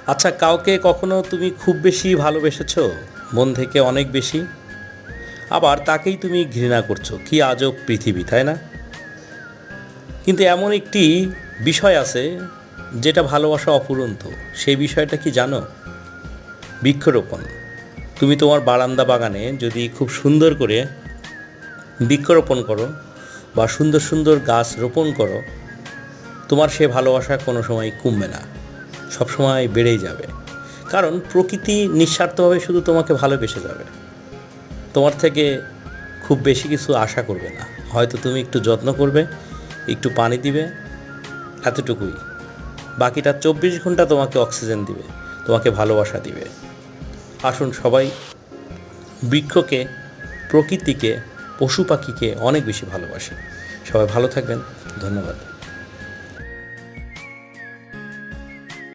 আচ্ছা, কাউকে কখনো তুমি খুব বেশি ভালোবেসেছো, মন থেকে অনেক বেশি, আবার তাকেই তুমি ঘৃণা করছো? কি আজব পৃথিবী, তাই না? কিন্তু এমন একটি বিষয় আছে যেটা ভালোবাসা অফুরন্ত। সেই বিষয়টা কি জানো? বৃক্ষরোপণ। তুমি তোমার বারান্দা বাগানে যদি খুব সুন্দর করে বৃক্ষরোপণ করো বা সুন্দর সুন্দর গাছ রোপণ করো, তোমার সে ভালোবাসা কোনো সময় কমবে না, সবসময় বেড়েই যাবে। কারণ প্রকৃতি নিঃস্বার্থভাবে শুধু তোমাকে ভালোবেসে যাবে, তোমার থেকে খুব বেশি কিছু আশা করবে না। হয়তো তুমি একটু যত্ন করবে, একটু পানি দিবে, এতটুকুই। বাকিটা 24 ঘন্টা তোমাকে অক্সিজেন দিবে, তোমাকে ভালোবাসা দিবে। আসুন সবাই বৃক্ষকে, প্রকৃতিকে, পশু পাখিকে অনেক বেশি ভালোবাসি। সবাই ভালো থাকবেন। ধন্যবাদ।